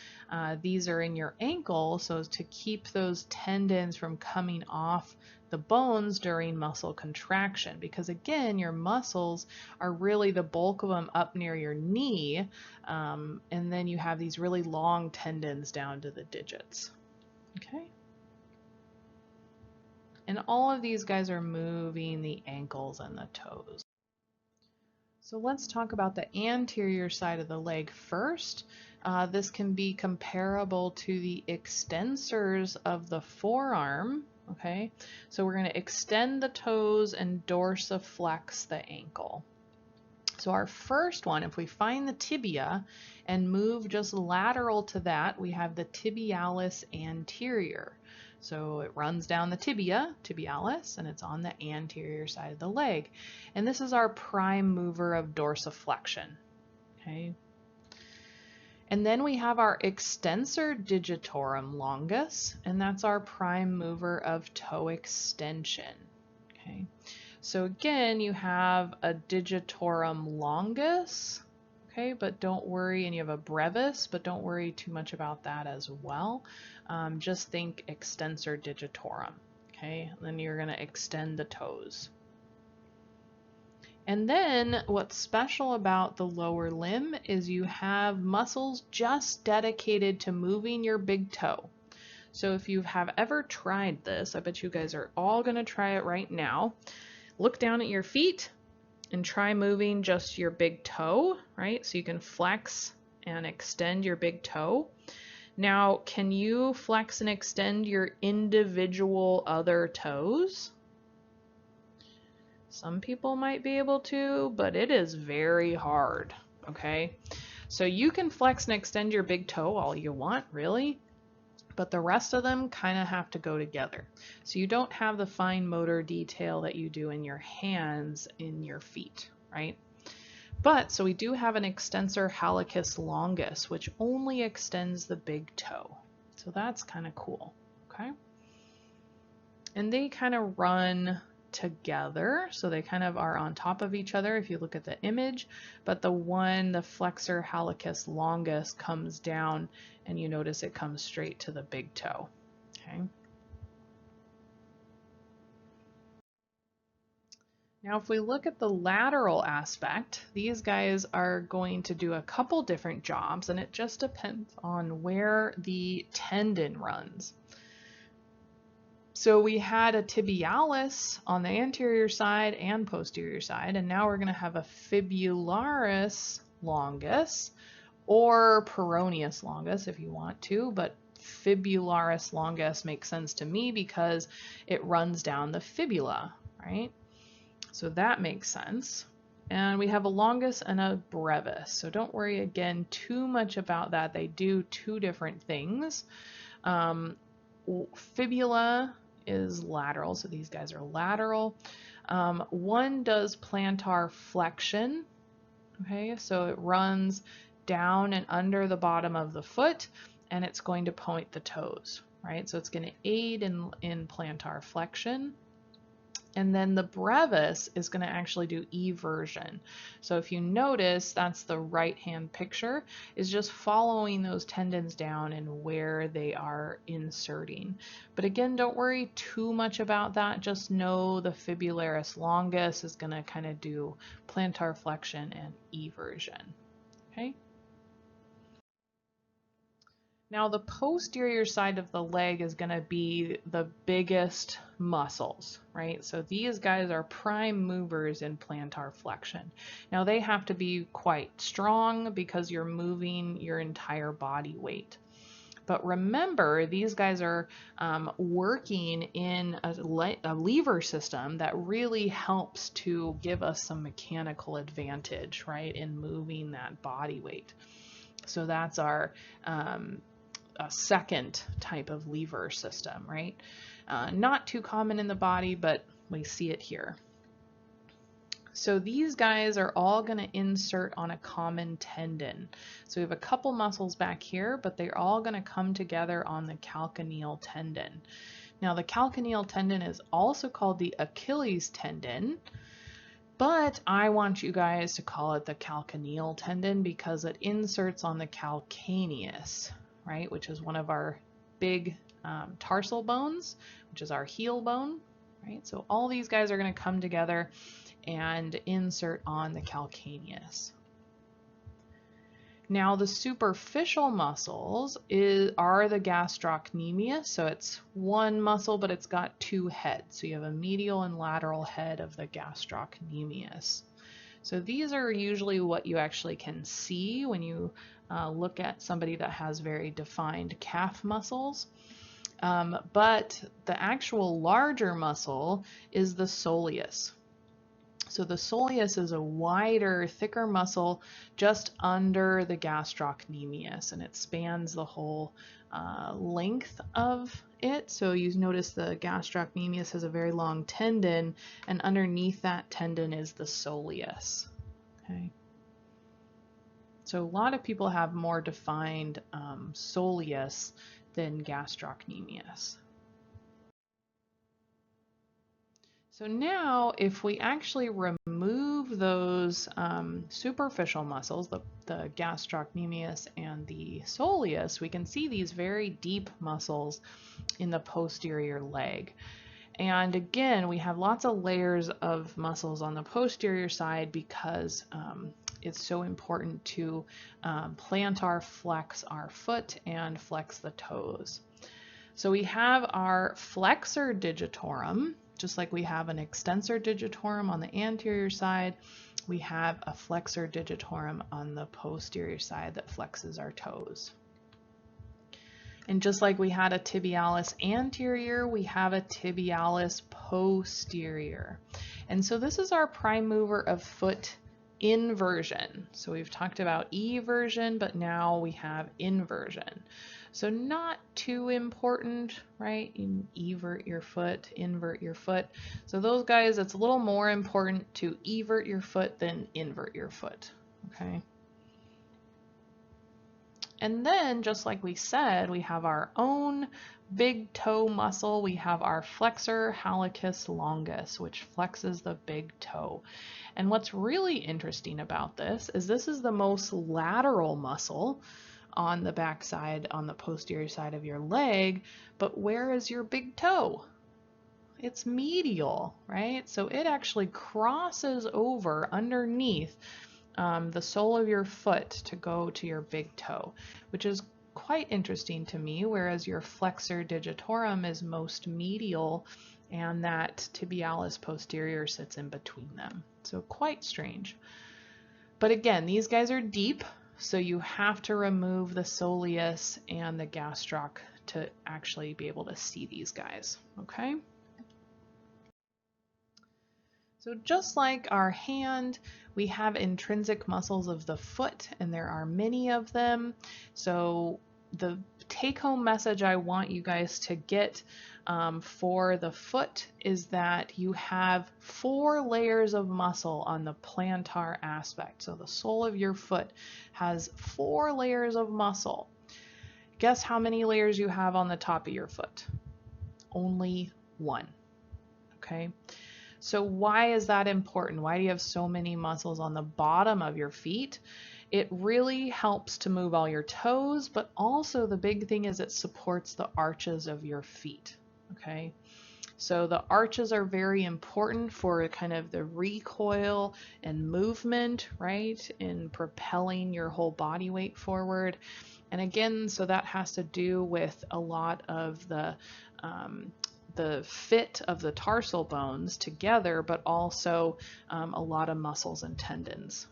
A: these are in your ankle, so to keep those tendons from coming off the bones during muscle contraction, because again, your muscles are really the bulk of them up near your knee, and then you have these really long tendons down to the digits. Okay. And all of these guys are moving the ankles and the toes. So let's talk about the anterior side of the leg first. This can be comparable to the extensors of the forearm. Okay, so we're going to extend the toes and dorsiflex the ankle. So our first one, if we find the tibia and move just lateral to that, we have the tibialis anterior. So it runs down the tibia, tibialis, and it's on the anterior side of the leg. And this is our prime mover of dorsiflexion. Okay. And then we have our extensor digitorum longus, and that's our prime mover of toe extension. Okay. So again, you have a digitorum longus, okay, but don't worry, and you have a brevis, but don't worry too much about that as well. Just think extensor digitorum, okay? And then you're going to extend the toes. And then what's special about the lower limb is you have muscles just dedicated to moving your big toe. So if you have ever tried this, I bet you guys are all going to try it right now. Look down at your feet and try moving just your big toe, right? So you can flex and extend your big toe. Now, can you flex and extend your individual other toes? Some people might be able to, but it is very hard, okay? So you can flex and extend your big toe all you want, really, but the rest of them kind of have to go together. So you don't have the fine motor detail that you do in your hands in your feet, right? But so we do have an extensor hallucis longus, which only extends the big toe. So that's kind of cool, okay? And they kind of run together, so they kind of are on top of each other if you look at the image, but the flexor hallucis longus comes down, and you notice it comes straight to the big toe. Okay. Now, if we look at the lateral aspect, these guys are going to do a couple different jobs, and it just depends on where the tendon runs. So we had a tibialis on the anterior side and posterior side, and now we're going to have a fibularis longus, or peroneus longus if you want to, but fibularis longus makes sense to me because it runs down the fibula, right? So that makes sense. And we have a longus and a brevis. So don't worry again too much about that. They do two different things. Fibula is lateral, so these guys are lateral. One does plantar flexion. Okay, so it runs down and under the bottom of the foot, and it's going to point the toes, right? So it's going to aid in plantar flexion. And then the brevis is going to actually do eversion. So if you notice, that's the right hand picture, is just following those tendons down and where they are inserting. But again, don't worry too much about that. Just know the fibularis longus is going to kind of do plantar flexion and eversion. Okay. Now the posterior side of the leg is going to be the biggest muscles, right? So these guys are prime movers in plantar flexion. Now they have to be quite strong because you're moving your entire body weight. But remember, these guys are working in a lever system that really helps to give us some mechanical advantage, right, in moving that body weight. So that's our a second type of lever system, right? Not too common in the body, but we see it here. So these guys are all going to insert on a common tendon. So we have a couple muscles back here, but they're all going to come together on the calcaneal tendon. Now the calcaneal tendon is also called the Achilles tendon, but I want you guys to call it the calcaneal tendon because it inserts on the calcaneus, right, which is one of our big tarsal bones, which is our heel bone, right? So all these guys are going to come together and insert on the calcaneus. Now the superficial muscles are the gastrocnemius, so it's one muscle, but it's got two heads. So you have a medial and lateral head of the gastrocnemius. So these are usually what you actually can see when you look at somebody that has very defined calf muscles. But the actual larger muscle is the soleus. So the soleus is a wider, thicker muscle just under the gastrocnemius, and it spans the whole length of it. So you notice the gastrocnemius has a very long tendon, and underneath that tendon is the soleus. Okay. So a lot of people have more defined soleus than gastrocnemius. So now if we actually remove those superficial muscles, the gastrocnemius and the soleus, we can see these very deep muscles in the posterior leg. And again, we have lots of layers of muscles on the posterior side because it's so important to plantar flex our foot and flex the toes. So we have our flexor digitorum, just like we have an extensor digitorum on the anterior side, we have a flexor digitorum on the posterior side that flexes our toes. And just like we had a tibialis anterior, we have a tibialis posterior. And so this is our prime mover of foot inversion. So we've talked about eversion, but now we have inversion. So not too important, right? You evert your foot, invert your foot. So those guys, it's a little more important to evert your foot than invert your foot, okay? And then, just like we said, we have our own big toe muscle. We have our flexor hallucis longus, which flexes the big toe. And what's really interesting about this is the most lateral muscle on the back side, on the posterior side of your leg, but where is your big toe? It's medial, right? So it actually crosses over underneath the sole of your foot to go to your big toe, which is quite interesting to me, whereas your flexor digitorum is most medial and that tibialis posterior sits in between them. So quite strange. But again, these guys are deep, so you have to remove the soleus and the gastroc to actually be able to see these guys, okay? So just like our hand, we have intrinsic muscles of the foot, and there are many of them. So the take-home message I want you guys to get for the foot is that you have 4 layers of muscle on the plantar aspect. So the sole of your foot has 4 layers of muscle. Guess how many layers you have on the top of your foot? Only 1. Okay. So why is that important? Why do you have so many muscles on the bottom of your feet? It really helps to move all your toes, but also the big thing is it supports the arches of your feet, okay? So the arches are very important for kind of the recoil and movement, right? In propelling your whole body weight forward. And again, so that has to do with a lot of the fit of the tarsal bones together, but also a lot of muscles and tendons.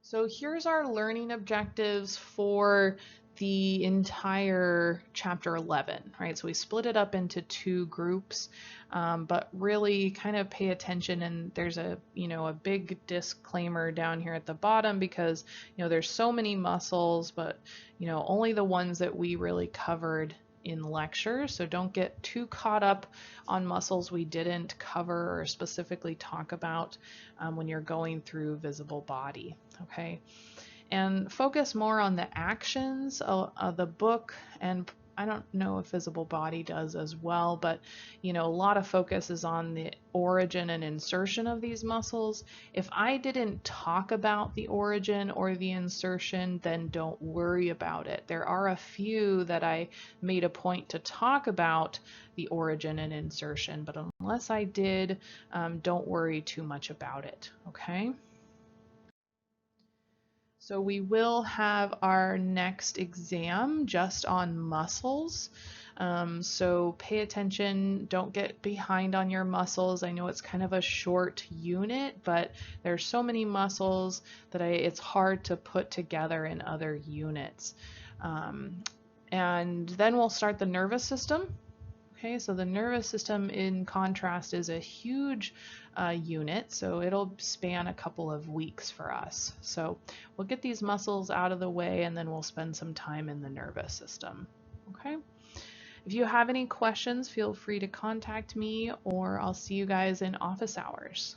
A: So here's our learning objectives for the entire chapter 11, right? So we split it up into 2 groups, but really kind of pay attention, and there's a big disclaimer down here at the bottom because there's so many muscles, but only the ones that we really covered in lecture. So don't get too caught up on muscles we didn't cover or specifically talk about when you're going through visible body, okay? And focus more on the actions of the book, and I don't know if visible body does as well, but a lot of focus is on the origin and insertion of these muscles. If I didn't talk about the origin or the insertion, then don't worry about it. There are a few that I made a point to talk about the origin and insertion, but unless I did, don't worry too much about it, okay? So we will have our next exam just on muscles. So pay attention, don't get behind on your muscles. I know it's kind of a short unit, but there's so many muscles that it's hard to put together in other units. And then we'll start the nervous system. Okay, so the nervous system, in contrast, is a huge unit, so it'll span a couple of weeks for us. So we'll get these muscles out of the way, and then we'll spend some time in the nervous system. Okay, if you have any questions, feel free to contact me, or I'll see you guys in office hours.